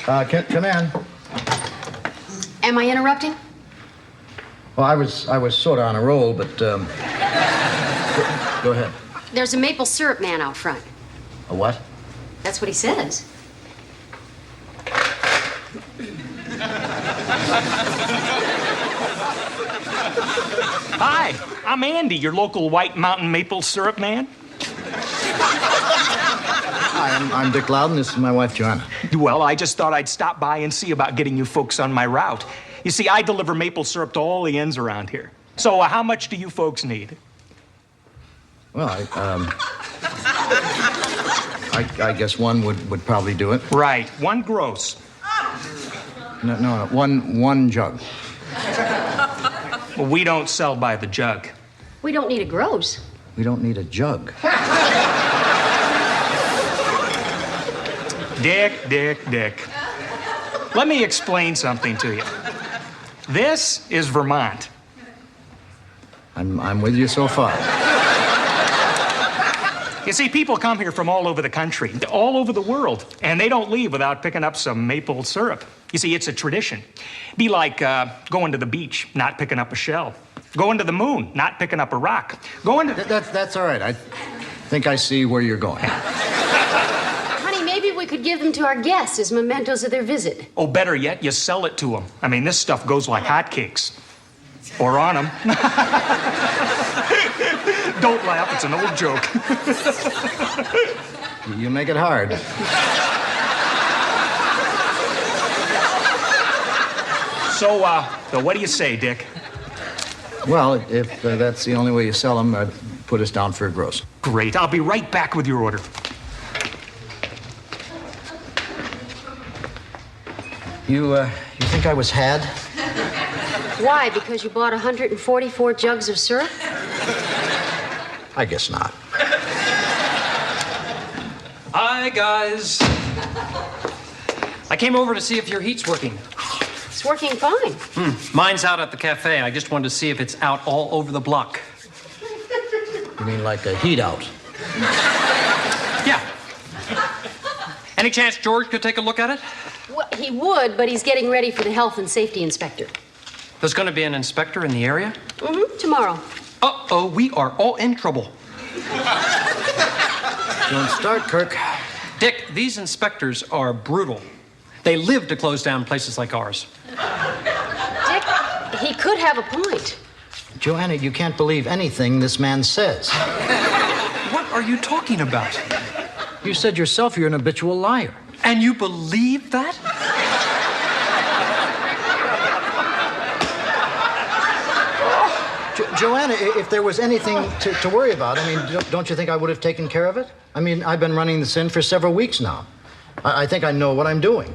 Come in. Am I interrupting? Well, I was sort of on a roll, but go ahead. There's a maple syrup man out front. A what? That's what he says. Hi, I'm Andy, your local White Mountain maple syrup man. Hi, I'm Dick Loudon. This is my wife, Joanna. Well, I just thought I'd stop by and see about getting you folks on my route. You see, I deliver maple syrup to all the inns around here. So how much do you folks need? Well, I guess one would probably do it. Right, one gross. No, one jug. Well, we don't sell by the jug. We don't need a gross. We don't need a jug. Dick. Let me explain something to you. This is Vermont. I'm with you so far. You see, people come here from all over the country, all over the world, and they don't leave without picking up some maple syrup. You see, it's a tradition. Be like going to the beach, not picking up a shell. Going to the moon, not picking up a rock. Going to... That's all right. I think I see where you're going. Honey, maybe we could give them to our guests as mementos of their visit. Oh, better yet, you sell it to them. I mean, this stuff goes like hotcakes. Or on them. Don't laugh, it's an old joke. You make it hard. So what do you say, Dick? Well, if that's the only way you sell them, put us down for a gross. Great, I'll be right back with your order. You think I was had? Why? Because you bought 144 jugs of syrup? I guess not. Hi, guys. I came over to see if your heat's working. It's working fine. Mine's out at the cafe. I just wanted to see if it's out all over the block. You mean like a heat out? Yeah. Any chance George could take a look at it? Well, he would, but he's getting ready for the health and safety inspector. There's going to be an inspector in the area? Tomorrow. Uh-oh, we are all in trouble. Don't start, Kirk. Dick, these inspectors are brutal. They live to close down places like ours. Dick, he could have a point. Joanna, you can't believe anything this man says. What are you talking about? You said yourself you're an habitual liar. And you believe that? Joanna, if there was anything to worry about, I mean, don't you think I would have taken care of it? I mean, I've been running this inn for several weeks now. I think I know what I'm doing.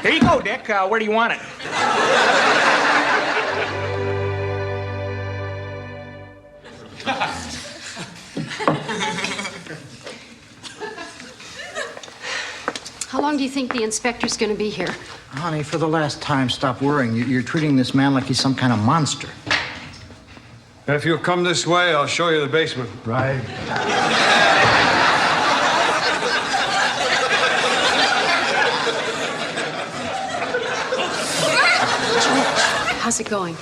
Here you go, Dick. Where do you want it? How long do you think the inspector's going to be here? Honey, for the last time, stop worrying. You're treating this man like he's some kind of monster. If you'll come this way, I'll show you the basement. Right. How's it going?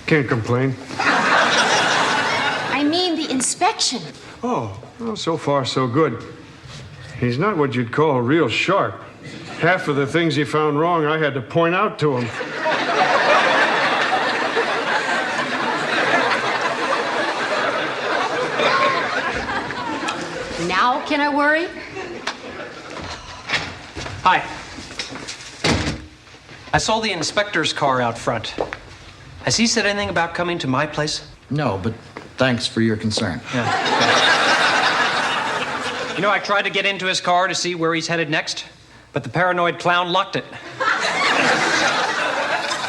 Can't complain. I mean the inspection. Oh, well, so far so good. He's not what you'd call real sharp. Half of the things he found wrong, I had to point out to him. Now can I worry? Hi. I saw the inspector's car out front. Has he said anything about coming to my place? No, but thanks for your concern. Yeah. You know, I tried to get into his car to see where he's headed next, but the paranoid clown locked it.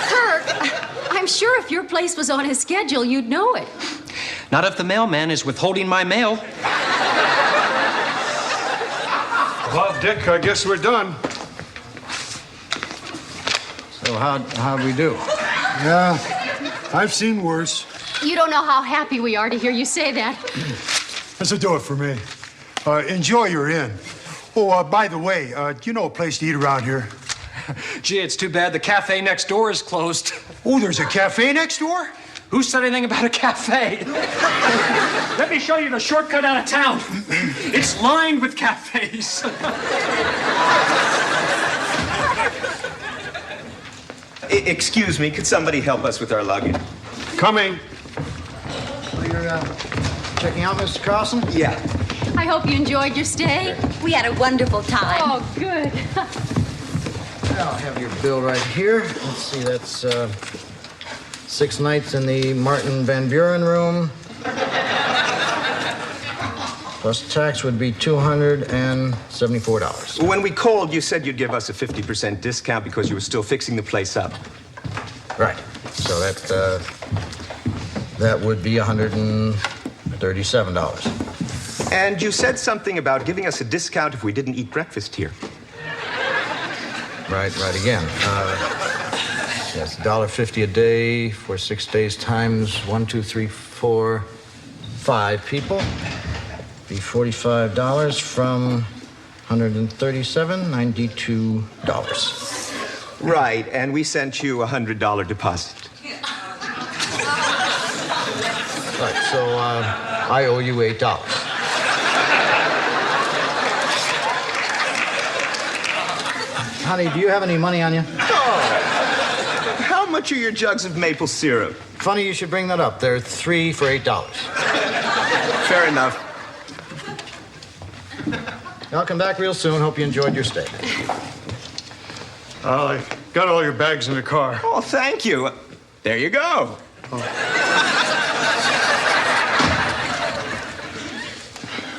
Kirk, I'm sure if your place was on his schedule, you'd know it. Not if the mailman is withholding my mail. Well, Dick, I guess we're done. So how'd we do? Yeah, I've seen worse. You don't know how happy we are to hear you say that. This'll do it for me. Enjoy your inn. Oh, by the way, do you know a place to eat around here? Gee, it's too bad the cafe next door is closed. Oh, there's a cafe next door? Who said anything about a cafe? Let me show you the shortcut out of town. It's lined with cafes. Excuse me, could somebody help us with our luggage? Coming. You're checking out, Mr. Carlson? Yeah. I hope you enjoyed your stay. We had a wonderful time. Oh, good. I'll have your bill right here. Let's see, that's 6 nights in the Martin Van Buren room. Plus tax would be $274. When we called, you said you'd give us a 50% discount because you were still fixing the place up. Right. So that would be $137. And you said something about giving us a discount if we didn't eat breakfast here. Right again. Yes, $1.50 a day for 6 days times 1, 2, 3, 4, 5 people. Be $45 from $137, $92. Right, and we sent you a $100 deposit. Right, so I owe you $8. Honey, do you have any money on you? How much are your jugs of maple syrup? Funny you should bring that up. They're 3 for $8. Fair enough. I'll come back real soon. Hope you enjoyed your stay. I got all your bags in the car. Oh, thank you. There you go.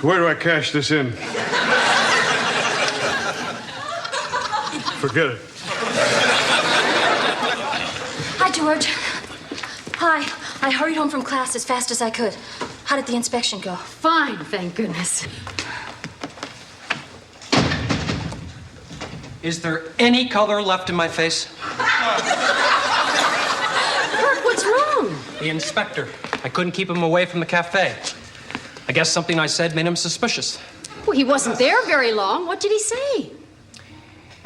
Where do I cash this in? Forget it. Hi, George. Hi. I hurried home from class as fast as I could. How did the inspection go? Fine, thank goodness. Is there any color left in my face? Kirk, what's wrong? The inspector. I couldn't keep him away from the cafe. I guess something I said made him suspicious. Well, he wasn't there very long. What did he say?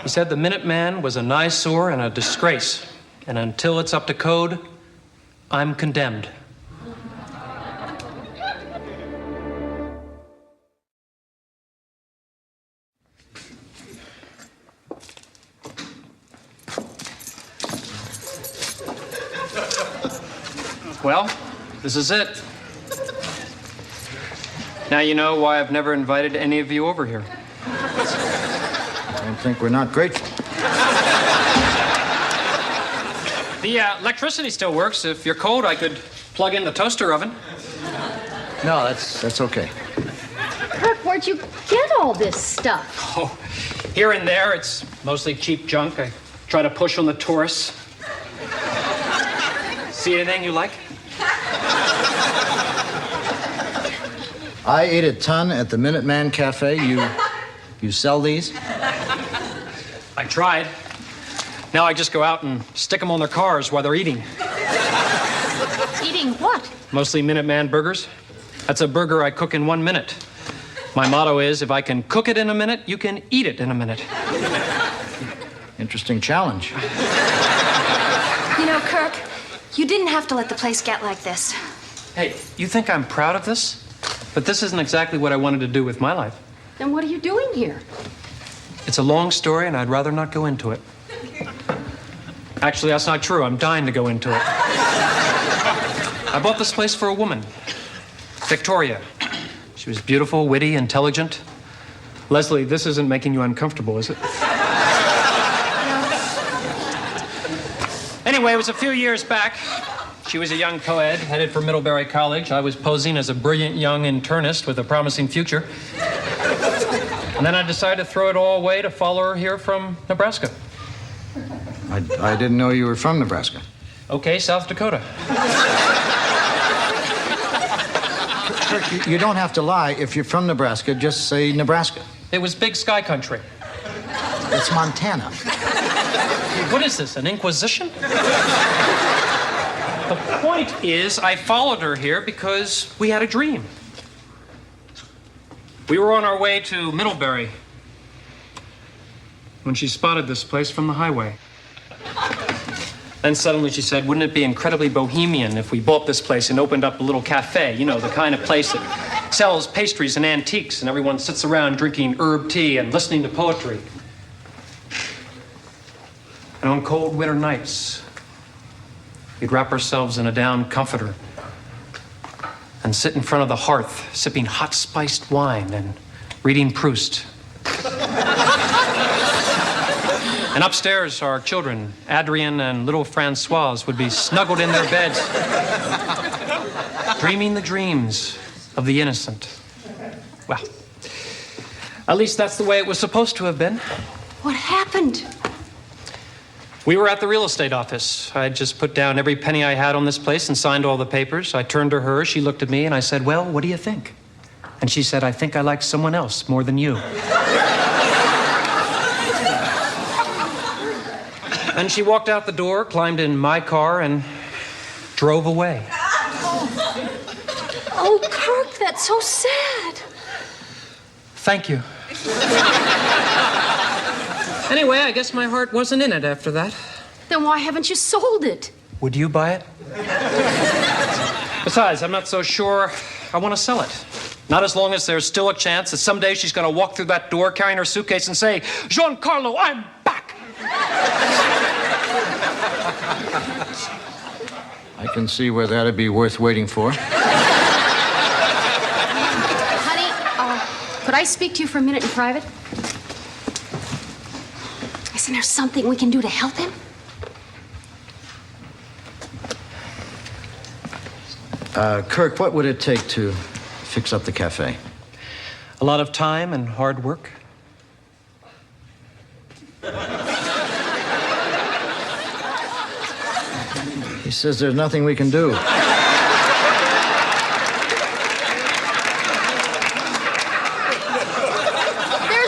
He said the Minuteman was an eyesore and a disgrace. And until it's up to code, I'm condemned. Well, this is it. Now you know why I've never invited any of you over here. I don't think we're not grateful. The electricity still works. If you're cold, I could plug in the toaster oven. No, that's okay. Kirk, where'd you get all this stuff? Oh, here and there, it's mostly cheap junk. I try to push on the tourists. See anything you like? I ate a ton at the Minuteman Cafe. You sell these? I tried. Now I just go out and stick them on their cars while they're eating. Eating what? Mostly Minuteman burgers. That's a burger I cook in 1 minute. My motto is, if I can cook it in a minute, you can eat it in a minute. Interesting challenge. You know, Kirk, you didn't have to let the place get like this. Hey, you think I'm proud of this? But this isn't exactly what I wanted to do with my life. Then what are you doing here? It's a long story, and I'd rather not go into it. Actually, that's not true. I'm dying to go into it. I bought this place for a woman, Victoria. She was beautiful, witty, intelligent. Leslie, this isn't making you uncomfortable, is it? Anyway, it was a few years back. She was a young co-ed headed for Middlebury College. I was posing as a brilliant young internist with a promising future. And then I decided to throw it all away to follow her here from Nebraska. I didn't know you were from Nebraska. Okay, South Dakota. Kirk, you don't have to lie. If you're from Nebraska, just say Nebraska. It was big sky country. It's Montana. What is this, an inquisition? The point is, I followed her here because we had a dream. We were on our way to Middlebury when she spotted this place from the highway. Then suddenly she said, wouldn't it be incredibly bohemian if we bought this place and opened up a little cafe? You know, the kind of place that sells pastries and antiques and everyone sits around drinking herb tea and listening to poetry. And on cold winter nights, we'd wrap ourselves in a down comforter and sit in front of the hearth, sipping hot spiced wine and reading Proust. And upstairs, our children, Adrian and little Francoise, would be snuggled in their beds, dreaming the dreams of the innocent. Well, at least that's the way it was supposed to have been. What happened? We were at the real estate office. I had just put down every penny I had on this place and signed all the papers. I turned to her, she looked at me, and I said, well, what do you think? And she said, I think I like someone else more than you. And she walked out the door, climbed in my car, and drove away. Oh, Kirk, that's so sad. Thank you. Anyway, I guess my heart wasn't in it after that. Then why haven't you sold it? Would you buy it? Besides, I'm not so sure I want to sell it. Not as long as there's still a chance that someday she's going to walk through that door carrying her suitcase and say, Giancarlo, I'm back. I can see where that'd be worth waiting for. Honey, could I speak to you for a minute in private? Isn't there something we can do to help him? Kirk, what would it take to fix up the cafe? A lot of time and hard work. He says there's nothing we can do. There's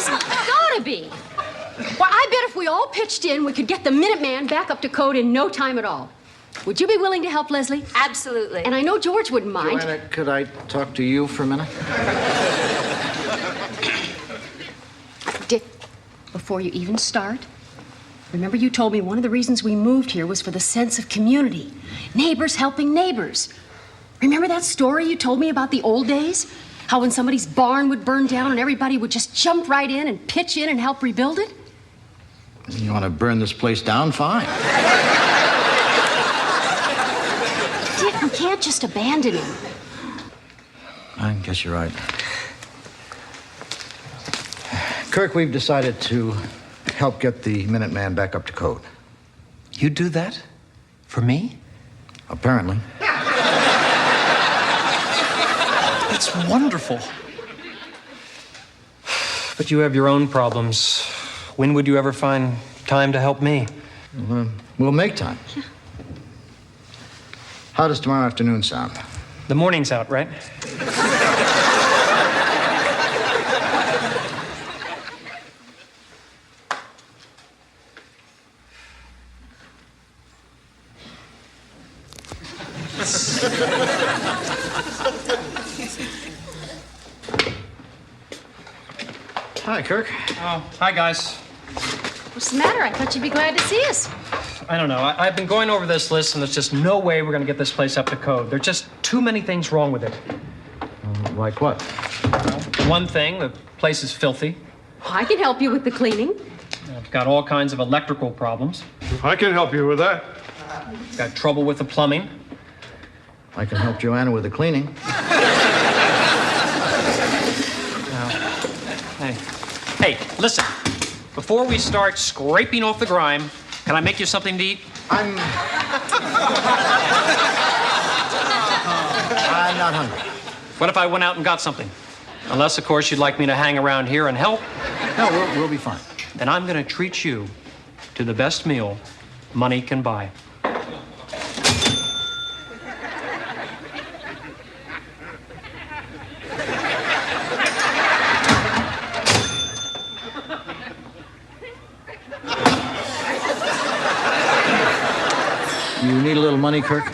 gotta be. Well, I bet if we all pitched in, we could get the Minuteman back up to code in no time at all. Would you be willing to help, Leslie? Absolutely. And I know George wouldn't mind. Joanna, could I talk to you for a minute? Dick, before you even start, remember you told me one of the reasons we moved here was for the sense of community. Neighbors helping neighbors. Remember that story you told me about the old days? How when somebody's barn would burn down and everybody would just jump right in and pitch in and help rebuild it? You want to burn this place down? Fine. Dick, we can't just abandon him. I guess you're right. Kirk, we've decided to help get the Minuteman back up to code. You do that? For me? Apparently. That's wonderful. But you have your own problems. When would you ever find time to help me? We'll make time. How does tomorrow afternoon sound? The morning's out, right? Hi, Kirk. Oh, hi, guys. What's the matter? I thought you'd be glad to see us. I don't know. I've been going over this list, and there's just no way we're going to get this place up to code. There's just too many things wrong with it. Like what? One thing, the place is filthy. I can help you with the cleaning. I've got all kinds of electrical problems. I can help you with that. I've got trouble with the plumbing. I can help Joanna with the cleaning. Hey, listen. Before we start scraping off the grime, can I make you something to eat? I'm not hungry. What if I went out and got something? Unless, of course, you'd like me to hang around here and help. No, we'll be fine. Then I'm going to treat you to the best meal money can buy. You need a little money, Kirk?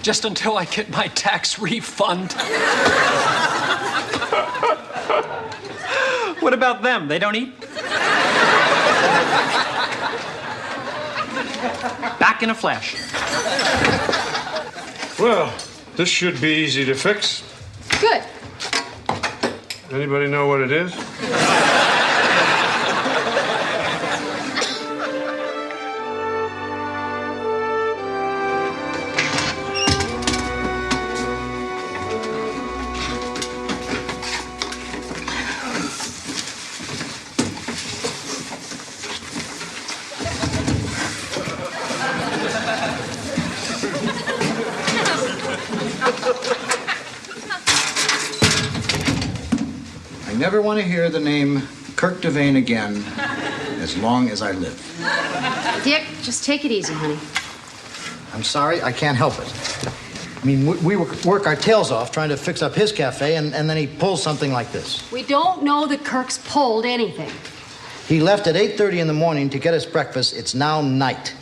Just until I get my tax refund. What about them? They don't eat? Back in a flash. Well, this should be easy to fix. Good. Anybody know what it is? I never want to hear the name Kirk Devane again as long as I live. Dick, just take it easy, honey. I'm sorry, I can't help it. I mean, we work our tails off trying to fix up his cafe, and then he pulls something like this. We don't know that Kirk's pulled anything. He left at 8:30 in the morning to get us breakfast. It's now night.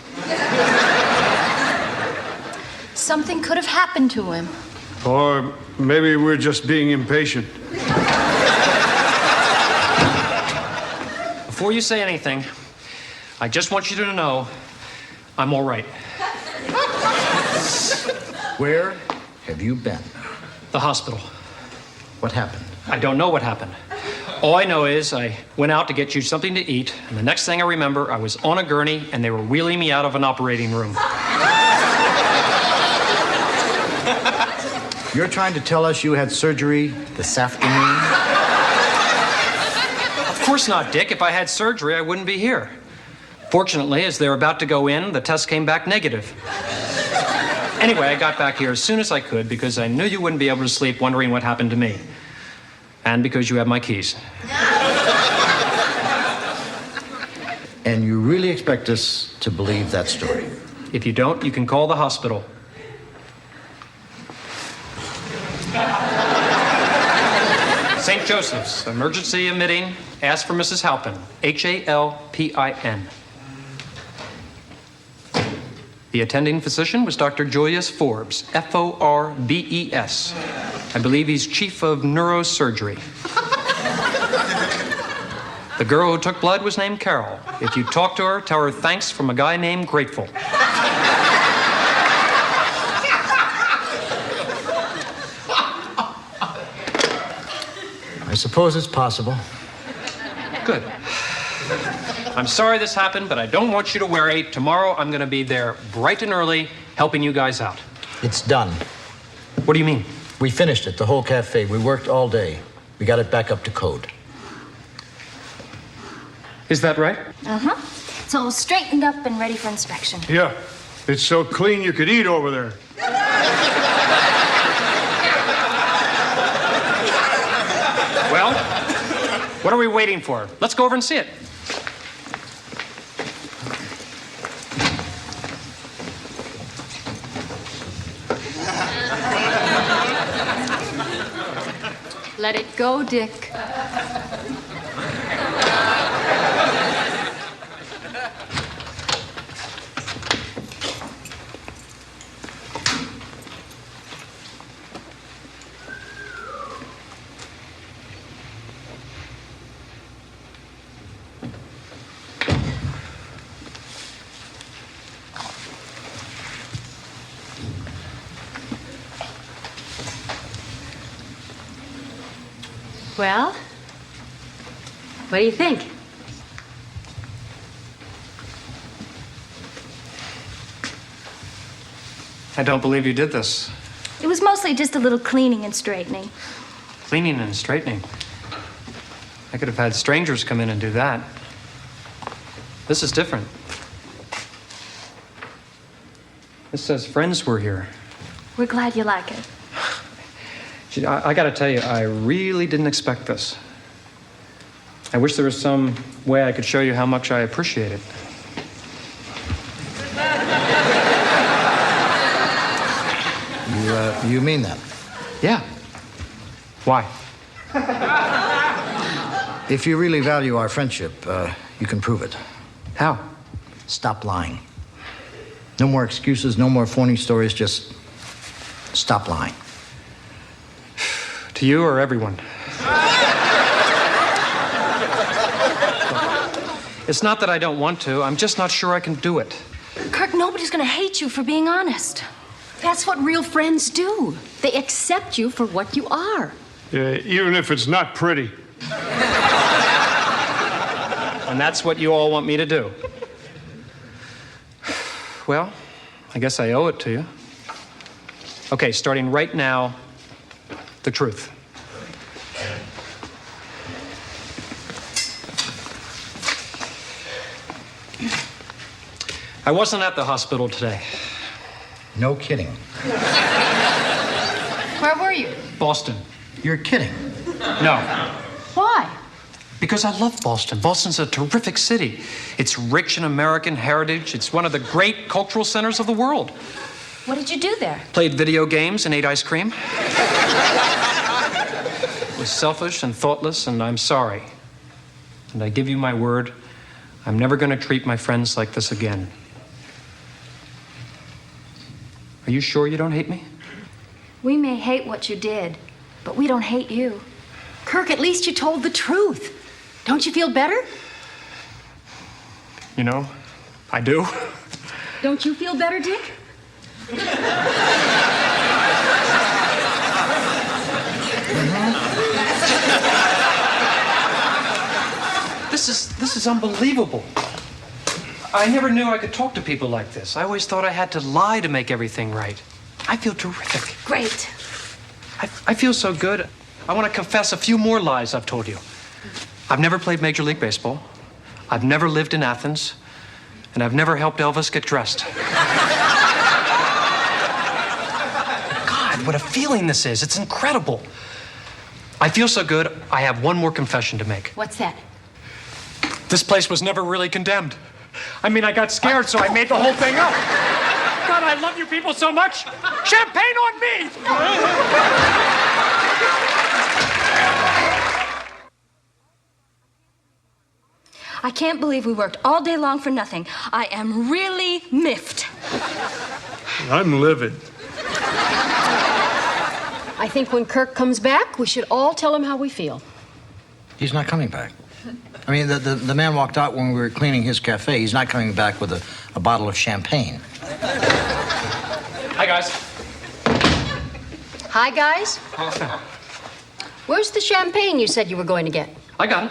Something could have happened to him. Or maybe we're just being impatient. Before you say anything, I just want you to know I'm all right. Where have you been? The hospital. What happened? I don't know what happened. All I know is I went out to get you something to eat, and the next thing I remember, I was on a gurney, and they were wheeling me out of an operating room. You're trying to tell us you had surgery this afternoon? Of course not, Dick. If I had surgery, I wouldn't be here. Fortunately, as they were about to go in, the test came back negative. Anyway, I got back here as soon as I could because I knew you wouldn't be able to sleep wondering what happened to me. And because you have my keys. And you really expect us to believe that story? If you don't, you can call the hospital. St. Joseph's, emergency admitting, ask for Mrs. Halpin, Halpin. The attending physician was Dr. Julius Forbes, Forbes. I believe he's chief of neurosurgery. The girl who took blood was named Carol. If you talk to her, tell her thanks from a guy named Grateful. I suppose it's possible. Good. I'm sorry this happened, but I don't want you to worry. Tomorrow I'm going to be there bright and early, helping you guys out. It's done. What do you mean? We finished it, the whole cafe. We worked all day. We got it back up to code. Is that right? Uh-huh. It's all straightened up and ready for inspection. Yeah, it's so clean you could eat over there. Well, what are we waiting for? Let's go over and see it. Let it go, Dick. Well, what do you think? I don't believe you did this. It was mostly just a little cleaning and straightening. Cleaning and straightening. I could have had strangers come in and do that. This is different. This says friends were here. We're glad you like it. Gee, I gotta tell you, I really didn't expect this. I wish there was some way I could show you how much I appreciate it. You mean that? Yeah. Why? If you really value our friendship, you can prove it. How? Stop lying. No more excuses, no more phony stories, just stop lying. To you or everyone? It's not that I don't want to. I'm just not sure I can do it. Kirk, nobody's gonna hate you for being honest. That's what real friends do. They accept you for what you are. Even if it's not pretty. And that's what you all want me to do. Well, I guess I owe it to you. Okay, starting right now, the truth. I wasn't at the hospital today. No kidding. Where were you? Boston. You're kidding. No. Why? Because I love Boston. Boston's a terrific city. It's rich in American heritage. It's one of the great cultural centers of the world. What did you do there? Played video games and ate ice cream. Was selfish and thoughtless, and I'm sorry. And I give you my word, I'm never going to treat my friends like this again. Are you sure you don't hate me? We may hate what you did, but we don't hate you. Kirk, at least you told the truth. Don't you feel better? You know, I do. Don't you feel better, Dick? This is unbelievable. I never knew I could talk to people like this. I always thought I had to lie to make everything right. I feel terrific. Great. I feel so good. I want to confess a few more lies I've told you. I've never played Major League Baseball. I've never lived in Athens. And I've never helped Elvis get dressed. God, what a feeling this is. It's incredible. I feel so good, I have one more confession to make. What's that? This place was never really condemned. I mean, I got scared, so I made the whole thing up. God, I love you people so much. Champagne on me! I can't believe we worked all day long for nothing. I am really miffed. I'm livid. I think when Kirk comes back, we should all tell him how we feel. He's not coming back. I mean, the man walked out when we were cleaning his cafe. He's not coming back with a bottle of champagne. Hi, guys. Hi, guys. Where's the champagne you said you were going to get? I got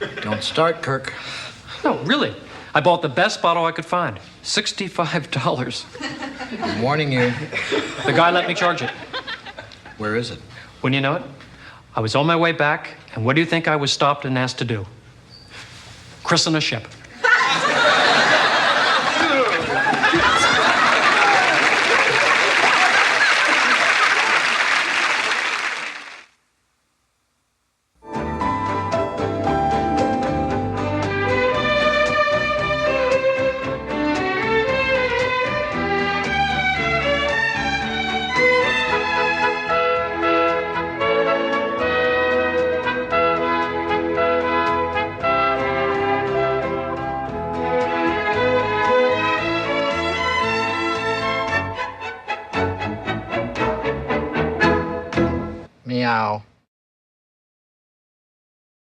it. Don't start, Kirk. No, really. I bought the best bottle I could find. $65. I'm warning you. The guy let me charge it. Where is it? Wouldn't you know it? I was on my way back, and what do you think I was stopped and asked to do? Christen a ship.